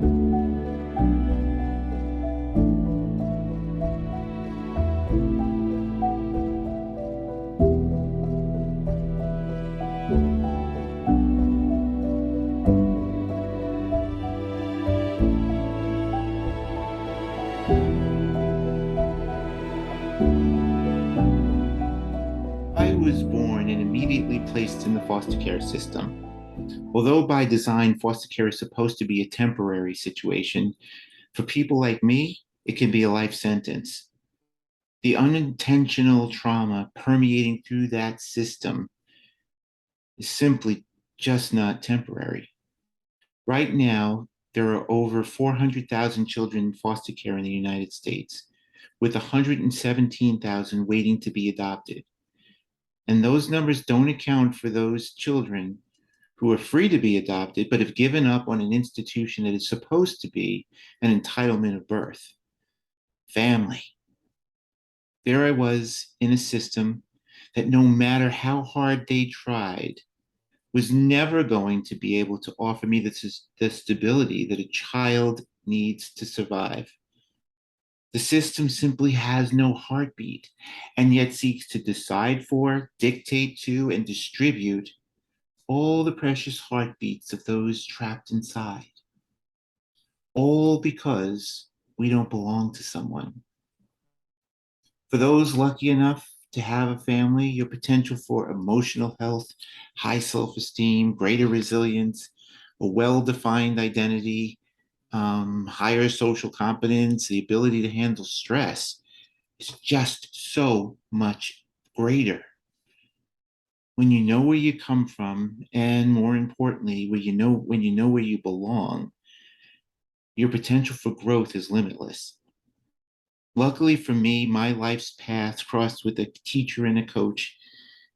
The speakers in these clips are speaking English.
I was born and immediately placed in the foster care system. Although by design, foster care is supposed to be a temporary situation, for people like me, it can be a life sentence. The unintentional trauma permeating through that system is simply just not temporary. Right now, there are over 400,000 children in foster care in the United States, with 117,000 waiting to be adopted. And those numbers don't account for those children who are free to be adopted, but have given up on an institution that is supposed to be an entitlement of birth. Family. There I was in a system that no matter how hard they tried, was never going to be able to offer me the stability that a child needs to survive. The system simply has no heartbeat and yet seeks to decide for, dictate to, and distribute all the precious heartbeats of those trapped inside. All because we don't belong to someone. For those lucky enough to have a family, your potential for emotional health, high self esteem, greater resilience, a well defined identity, higher social competence, the ability to handle stress is just so much greater. When you know where you come from, and more importantly, when you know where you belong, your potential for growth is limitless. Luckily for me, my life's path crossed with a teacher and a coach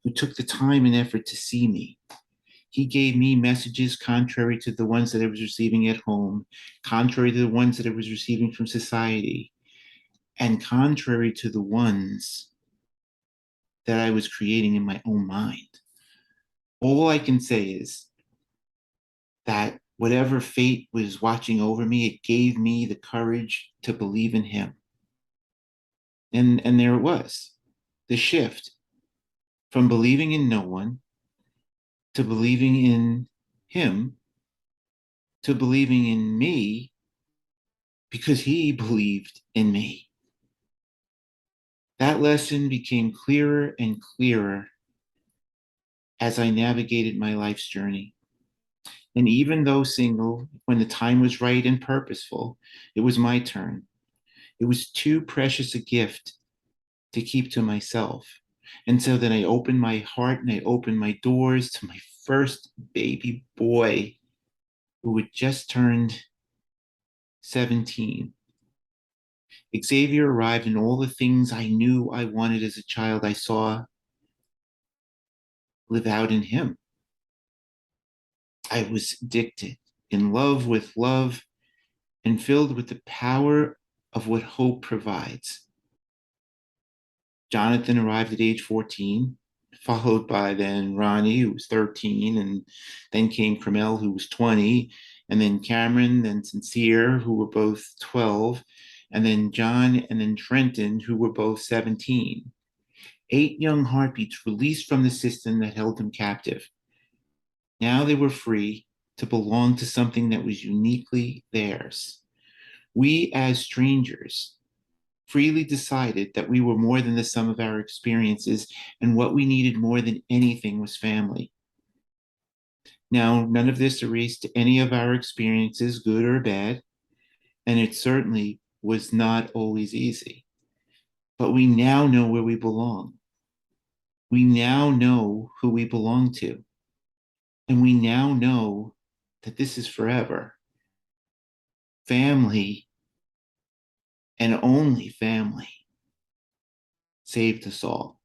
who took the time and effort to see me. He gave me messages contrary to the ones that I was receiving at home, contrary to the ones that I was receiving from society, and contrary to the ones that I was creating in my own mind. All I can say is that whatever fate was watching over me, it gave me the courage to believe in him. And there it was, the shift from believing in no one to believing in him to believing in me because he believed in me. That lesson became clearer and clearer as I navigated my life's journey. And even though single, when the time was right and purposeful, it was my turn. It was too precious a gift to keep to myself. And so then I opened my heart and I opened my doors to my first baby boy who had just turned 17. Xavier arrived, and all the things I knew I wanted as a child, I saw live out in him. I was addicted, in love with love, and filled with the power of what hope provides. Jonathan arrived at age 14, followed by then Ronnie, who was 13, and then came Carmel, who was 20, and then Cameron, then Sincere, who were both 12, and then John, and then Trenton, who were both 17. 8 young heartbeats released from the system that held them captive. Now they were free to belong to something that was uniquely theirs. We, as strangers, freely decided that we were more than the sum of our experiences, and what we needed more than anything was family. Now, none of this erased any of our experiences, good or bad, and it certainly was not always easy. But we now know where we belong. We now know who we belong to. And we now know that this is forever. Family, and only family, saved us all.